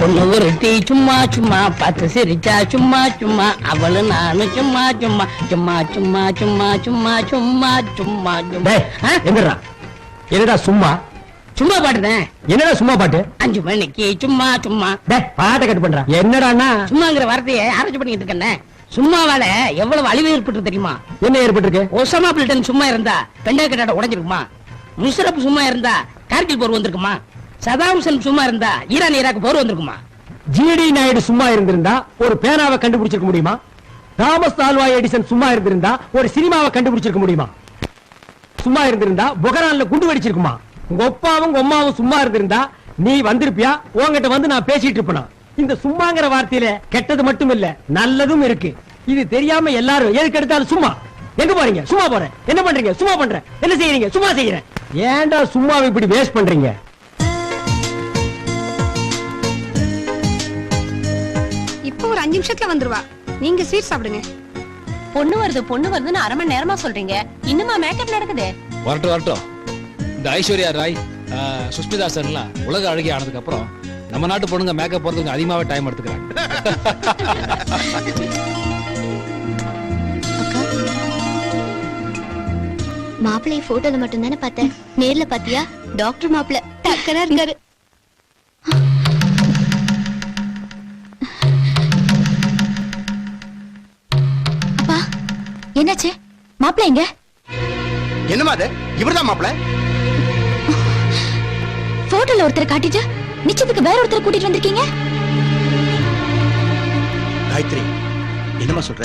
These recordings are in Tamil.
பொண்ணு ஒருத்தி சும்மா சும்மா பார்த்து சிரிச்சா சும்மா சும்மா அவளு நானும் சும்மா சும்மா சும்மா சும்மா சும்மா சும்மா சும்மா சும்மா சும்மா என்னடா என்னடா சும்மா சும்மா பாடுறேன். என்னடா சும்மா பாட்டு? 5 மணிக்கு சும்மா சும்மா பாட்டை கட்டு பண்ற என்னடானா? சும்மாங்கிற வார்த்தையை ஆராய்ச்சி பண்ணிட்டு இருக்கேன். சும்மாவால எவ்வளவு அழிவு ஏற்பட்டு தெரியுமா? என்ன ஏற்பட்டிருக்கு? ஒசாமா பில்டன் சும்மா இருந்தா பெண்டா கட்டாட உடைஞ்சிருக்குமா? முஷரப் சும்மா இருந்தா கார்கில் போர் வந்திருக்குமா? சதாம் ஹுசேன் சும்மா இருந்தா ஈரான் ஈராக் போர் வந்திருக்குமா? ஜிடி நாயுடு சும்மா இருந்திருந்தா ஒரு பேனாவை கண்டுபிடிச்சிருக்க முடியுமா? தாமஸ் ஆல்வா எடிசன் சும்மா இருந்திருந்தா ஒரு சினிமாவை கண்டுபிடிச்சிருக்க முடியுமா? சும்மா இருந்திருந்தா பொகரான்ல குண்டு வெடிச்சிருக்குமா? உங்க அப்பாவும் உங்க அம்மாவும் சும்மா இருந்திருந்தா நீ வந்திருப்பியா? உன்கிட்ட வந்து நான் பேசிட்டு இருப்பேனா? இந்த சும்மாங்கிற வார்த்தையில கெட்டது மட்டும் இல்ல நல்லதும் இருக்கு. இது தெரியாம எல்லாரும் எதுக்கு எடுத்தாலும் சும்மா. எங்க போறீங்க? சும்மா போறேன். என்ன பண்றீங்க? சும்மா பண்றேன். என்ன செய்யறீங்க? சும்மா செய்யறேன். ஏன்டா சும்மாவை இப்படி வேஸ்ட் பண்றீங்க? இப்போ ஒரு 5 நிமிஷத்துல வந்துருவா. நீங்க ஸ்வீட் சாப்பிடுங்க. பொண்ணு வருதுன்னு 1/2 மணி நேரமா சொல்றீங்க. இன்னுமா மேக்கப் நடக்குது? வரட்டும். இந்த ஐஸ்வர்யா ராய் சுஷ்மிதா சென்லாம் உலக அழகி ஆனதுக்கு அப்புறம் நம்ம நாட்டு பொண்ணுங்க மேக்கப் போறதுக்கு அதிகமாவே டைம் எடுத்துக்கிறாங்க. மாப்பிள்ளை போட்டோல மட்டும் தானே பார்த்தேன். நேர்ல பாத்தியா? டாக்டர் மாப்பிள்ள டக்கரா இருக்காரு. அப்பா என்னாச்சு? மாப்பிள்ள எங்க? என்னமா அது? இவர்தான் மாப்பிள்ள. போட்டோல ஒருத்தர் காட்டிட்டு நிச்சயத்துக்கு வேற ஒருத்தர் கூட்டிட்டு வந்திருக்கீங்க. காயத்ரி என்னமா சொல்ற?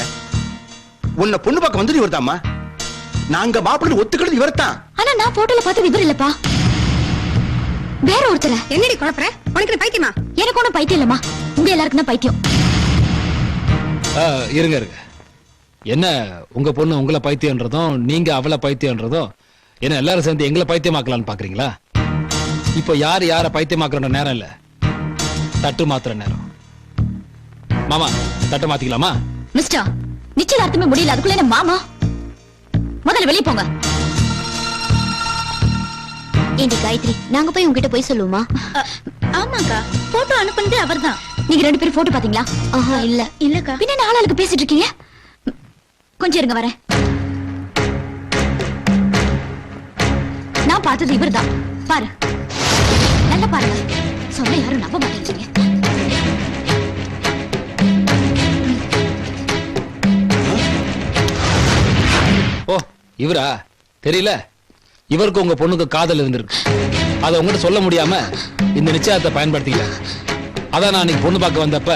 உன்னை பொண்ணு பார்க்க வந்து இவர்தாம்மா. நாங்க மாப்பிள்ளை ஒத்துக்கிறது இவர்தான். ஆனா நான் போட்டோல பார்த்தது இவர் இல்லப்பா, வேற ஒருத்தர். என்னடி குழப்பற? உனக்கு பைத்தியமா? எனக்கு ஒண்ணும் பைத்தியம் இல்லம்மா, உங்க எல்லாருக்கும் தான் பைத்தியம். இருங்க என்ன உங்க பொண்ணு உங்களை பைத்தியன்றதும் நீங்க அவளை பைத்தியன்றதும் என்ன எல்லாரும் சேர்ந்து எங்களை பைத்தியமாக்கலான்னு பாக்குறீங்களா? இப்ப யார பைத்தியமாக்குற நேரம் இல்ல, தட்டு மாத்துற நேரம். மாமா தட்டு மாத்திக்கலாமா? மிஸ்டர், நிச்சயதார்த்தமே முடியல, அதுக்குள்ள என்ன மாமா? முதல்ல வெளியே போங்க. ஏண்டி காயத்ரி, நாங்க போய் உங்ககிட்ட போய் சொல்லுவோமா? ஆமாக்கா, போட்டோ அனுப்புனதே அவர்தான். நீங்க 2 பேரும் போட்டோ பாத்தீங்களா? ஆஹா இல்ல. இல்லக்கா. பின்ன ஆளாளுக்கு பேசிட்டு இருக்கீங்க. கொஞ்சம் இருங்க வரேன். நான் பார்த்தது இவர்தான். பாரு, நல்லா பாருங்க. சொன்ன யாரும் நம்ப மாட்டேங்கிறீங்க. ஓ இவரா? தெரியல. இவருக்கு உங்க பொண்ணுக்கு காதல் இருந்திருக்கு. அதை உங்ககிட்ட சொல்ல முடியாம இந்த நிச்சயத்தை பயன்படுத்திக்கல. அதான் நான் இன்னைக்கு பொண்ணு பார்க்க வந்தப்ப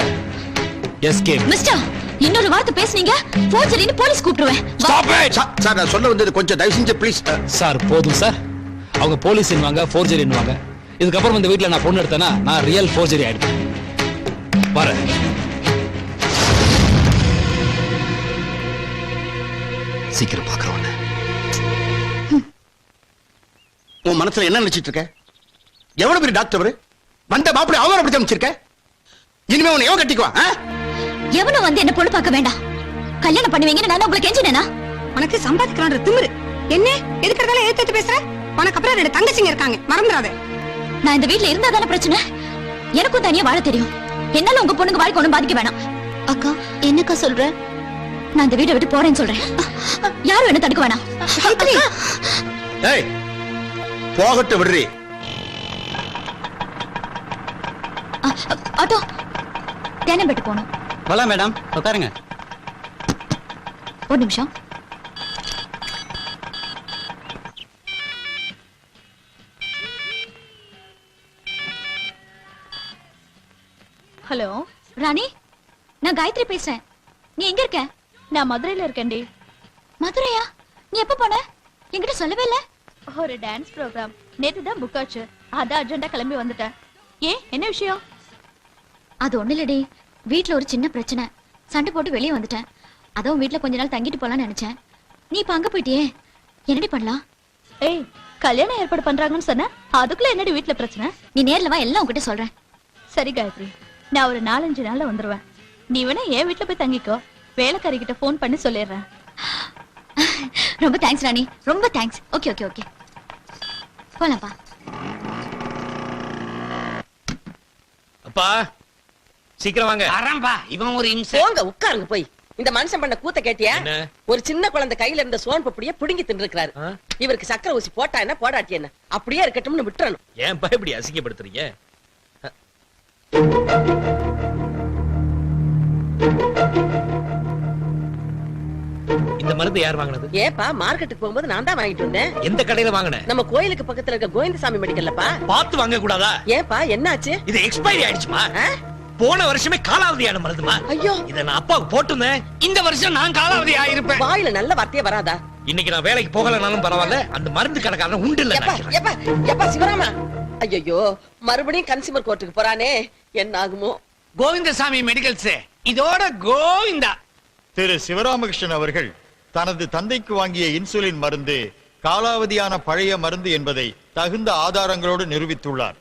எஸ்கேப். மிஸ்டர், இன்னொரு வார்த்தை பேசுனீங்க போர்ஜரின்னு போலீஸ் கூப்பிடுவேன். Stop it. சார் நான் சொல்ல வந்தது கொஞ்சம் தயவு செஞ்சு ப்ளீஸ். சார் போதும் சார். அவங்க போலீஸ் என்னவாங்க, ஃபோர்ஜரி என்னவாங்க. இதுக்கப்புறம் இந்த வீட்டுல நான் பொண்ணு எடுத்தேன்னா நான் ரியல் ஃபோர்ஜரி ஆயிடுவேன். பாரு சீக்கிரம் பாக்குறோம். உன் மனசுல என்ன நினைச்சிட்டு இருக்க? எவ்வளவு பெரிய டாக்டர் வந்த மாப்பிள்ளை அவமானப்படுத்தி அமைச்சிருக்க. இனிமே உன்னை எவன் கட்டிக்குவா? எவனும் வந்து என்ன பொண்ணு பார்க்க வேண்டாம். கல்யாணம் பண்ணுவீங்கன்னு நான் உங்களுக்கு கெஞ்சினேனா? உனக்கு சம்பாதிக்கலாம்ன்ற திமிரு என்ன? எதுக்கறதால ஏத்து பேசுற? உனக்கு அப்புறம் 2 தங்கச்சிங்க இருக்காங்க, மறந்துடாத. நான் இந்த வீட்ல இருந்தா தானே பிரச்சனை. எனக்கும் தனியா வாழ தெரியும். என்னால உங்க பொண்ணுங்க வாழ்க்கை ஒண்ணும் பாதிக்க வேணாம். அக்கா என்னக்கா சொல்ற? நான் இந்த வீட்டை விட்டு போறேன்னு சொல்றேன். யாரும் என்ன தடுக்க வேணாம். ஏய் போகட்டு விடுறி. ஆட்டோ தேனம்பேட்டு போகணும். போலாம் மேடம், உட்காருங்க. ஒரு நிமிஷம். ஹலோ ராணி, நான் காயத்ரி பேசுறேன். நீ எங்க இருக்க? நான் மதுரையில இருக்கேன்டி. மதுரையா? நீ எப்ப போன? என்கிட்ட சொல்லவே இல்ல. ஒரு டான்ஸ் ப்ரோக்ராம் நேத்து தான் புக் ஆச்சு. அதான் அர்ஜென்ட்டா கிளம்பி வந்துட்டேன். ஏன், என்ன விஷயம்? அது ஒண்ணு இல்லடி, வீட்ல ஒரு சின்ன பிரச்சனை. சண்டை போட்டு வெளியே வந்துட்டேன். அதான் வீட்ல கொஞ்ச நாள் தங்கிட்டு போலான்னு நினைச்சேன். நீ இப்ப அங்க போயிட்டியே, என்னடி பண்ணலாம்? ஏய், கல்யாணம் ஏற்பாடு பண்றாங்கன்னு சொன்ன, அதுக்குள்ள என்னடி வீட்ல பிரச்சனை? நீ நேர்ல வா, எல்லாம் உன்கிட்ட சொல்றேன். சரி காயத்ரி, நான் ஒரு 4-5 நாள்ல வந்துருவேன். நீ வேணா என் வீட்டுல போய் தங்கிக்கோ. வேலைக்காரி கிட்ட போன் பண்ணி சொல்லிடுறேன். ரொம்ப தேங்க்ஸ் ராணி, ரொம்ப தேங்க்ஸ். ஓகே ஓகே ஓகே, போலாம்ப்பா. அப்பா சீக்கிரம் வாங்க. வரம்பா இவன் ஒரு இம்சை. போங்க உட்காருங்க போய். இந்த மனுஷன் பண்ண கூத்த கேட்டியா? என்ன? ஒரு சின்ன குழந்தை கையில இருந்த சோன் பப்படிய புடுங்கி தின்னுருக்காரு. இவருக்கு சக்கரை ஊசி போட்டா என்ன போடாட்டி என்ன, அப்படியே இருக்கட்டும்னு விட்டுறணும். ஏன் பா இப்படி அசிங்கப்படுத்துறீங்க? இந்த மருந்து யார் வாங்குனது? ஏப்பா மார்க்கெட்டுக்கு போகும்போது நான் தான் வாங்கிட்டு வந்தேன். எந்த கடையில வாங்குன? நம்ம கோயிலுக்கு பக்கத்துல இருக்க கோவிந்தசாமி மெடிக்கல்லப்பா. பார்த்து வாங்க கூடாதா? ஏப்பா என்னாச்சு? இது எக்ஸ்பைரி ஆயிடுச்சுமா. ஆ? போன வருஷமே காலாவதியான மருந்துமா. ஐயோ, இத நான் அப்பாவுக்கு போட்டுனேன். இந்த வருஷம் நான் காலாவதி ஆயிருப்பேன். வாயில நல்ல வார்த்தையே வராதா? இன்னைக்கு நான் வேலைக்கு போகலனாலும் பரவாயில்ல, அந்த மருந்து கடைக்காரன் உண்டு இல்ல. எப்பா எப்பா எப்பா சிவராமா, ஐயோ மறுபடியும் கன்சியூமர் கோர்ட்டுக்கு போறானே, என்ன ஆகுமோ? கோவிந்தசாமி மெடிக்கல்ஸ் இதோட கோவிந்தா. திரு சிவராமகிருஷ்ணன் அவர்கள் தனது தந்தைக்கு வாங்கிய இன்சுலின் மருந்து காலாவதியான பழைய மருந்து என்பதை தகுந்த ஆதாரங்களோடு நிரூபித்துள்ளார்.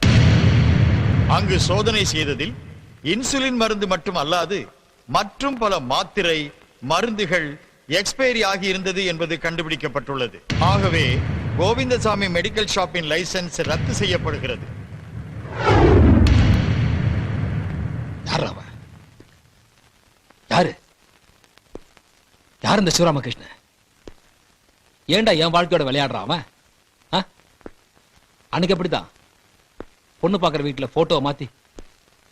அங்கு சோதனை செய்ததில் இன்சுலின் மருந்து மட்டும் அல்லாது மற்றும் பல மாத்திரை மருந்துகள் எக்ஸ்பைரி ஆகி இருந்தது என்பது கண்டுபிடிக்கப்பட்டுள்ளது. ஆகவே கோவிந்தசாமி மெடிக்கல் ஷாப்பின் லைசன்ஸ் ரத்து செய்யப்படுகிறது. யாரு யார் இந்த சிவராமகிருஷ்ணன்? ஏன்டா என் வாழ்க்கையோட விளையாடுறான் அவன்? அன்னைக்கு எப்படிதான் பொண்ணு பாக்குற வீட்டுல போட்டோவை மாத்தி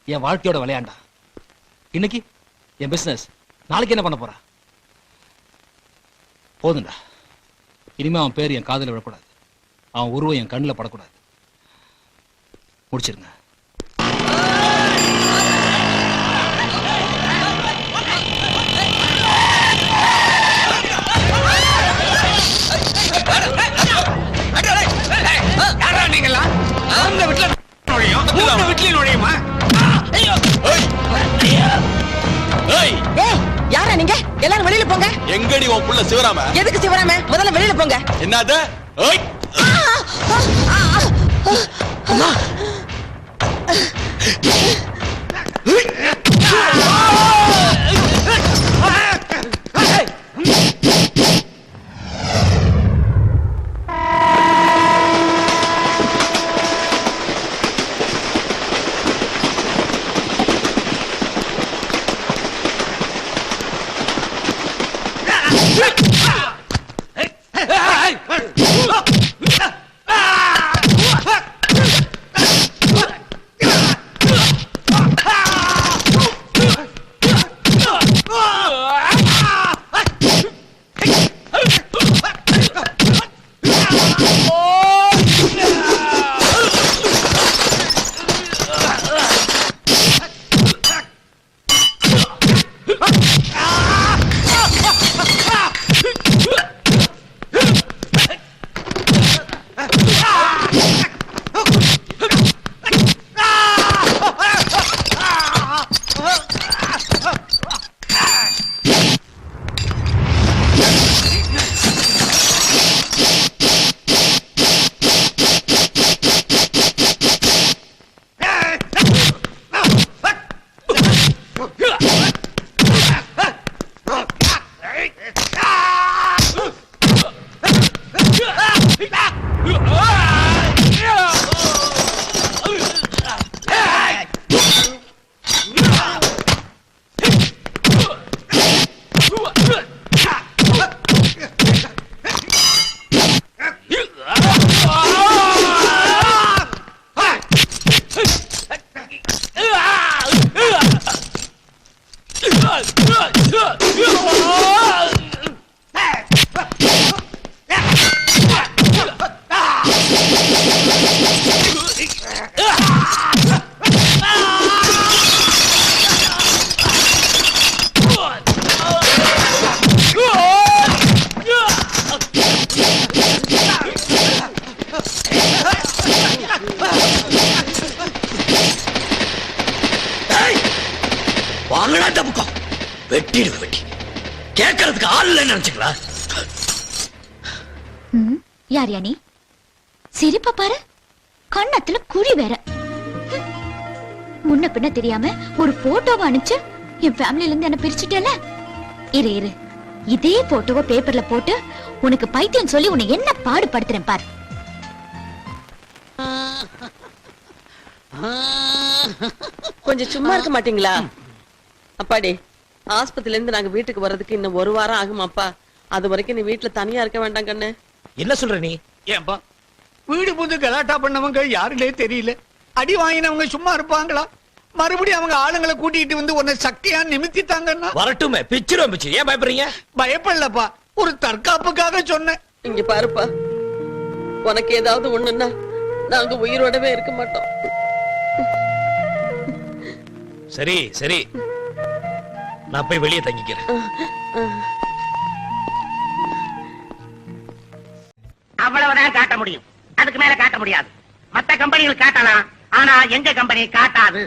என் வாழ்க்கையோட விளையாண்டா. இன்னைக்கு என் பிசினஸ், நாளைக்கு என்ன பண்ண போறான்? போதுண்டா, இனிமே அவன் பேர் என் காதுல விழக்கூடாது, அவன் உருவம் என் கண்ணுல படக்கூடாது. முடிச்சிருங்க. யாரா நீங்களா? அந்த வீட்டுல நுழையும், மூணு வீட்லயும் நுழையுமா? ஏய் யாரா நீங்க? எல்லாரும் வெளியில போங்க. எங்கடி உன் புள்ள சிவராம? எதுக்கு சிவராம? முதல்ல வெளியில போங்க. என்னது? அம்மா வாங்கடா தப்புக்கம், வெட்டிடுவேன் வெட்டி. கேட்கறதுக்கு ஆள் இல்லைன்னு நினைச்சுங்களா? யார் யா நீ? சிரிப்ப பாரு, கண்ணத்துல குழி வேற. முன்ன பின்ன தெரியாம ஒரு போட்டோவை அனுப்பிச்சு என் ஃபேமிலில இருந்து என்ன பிரிச்சுட்டல. இரு இரு, இதே போட்டோவை பேப்பர்ல போட்டு உனக்கு பைத்தியம் சொல்லி உன்னை என்ன பாடுபடுத்துறேன் பாரு. கொஞ்சம் சும்மா இருக்க மாட்டீங்களா? அப்பாடி ஆஸ்பத்திரில இருந்து நாங்க வீட்டுக்கு வர்றதுக்கு இன்னும் 1 வாரம் ஆகுமாப்பா. அது வரைக்கும் நீ வீட்டுல தனியா இருக்க வேண்டாம் கண்ணு. என்ன சொல்ற நீ? ஏன்பா வீடு புது கலாட்டா பண்ணவங்க யாருன்னே தெரியல. அடி வாங்கினவங்க சும்மா இருப்பாங்களா? மறுபடியும் அவங்க ஆளுங்களை கூட்டிட்டு வந்து உன்னை சக்கையா நிமித்திட்டாங்கன்னா வரட்டுமே, பிச்சிரும் பிச்சு. ஏன் பயப்படுறீங்க? பயப்படலப்பா, ஒரு தற்காப்புக்காக சொன்னேன். இங்க பாருப்பா, உனக்கு ஏதாவது ஒண்ணுன்னா நாங்க உயிரோடவே இருக்க மாட்டோம். சரி சரி, நான் போய் வெளியே தங்கிக்கிறேன். அவ்வளவுதான் காட்ட முடியும், அதுக்கு மேல காட்ட முடியாது. மத்த கம்பெனிகள் காட்டலாம், ஆனா எங்க கம்பெனி காட்டாது.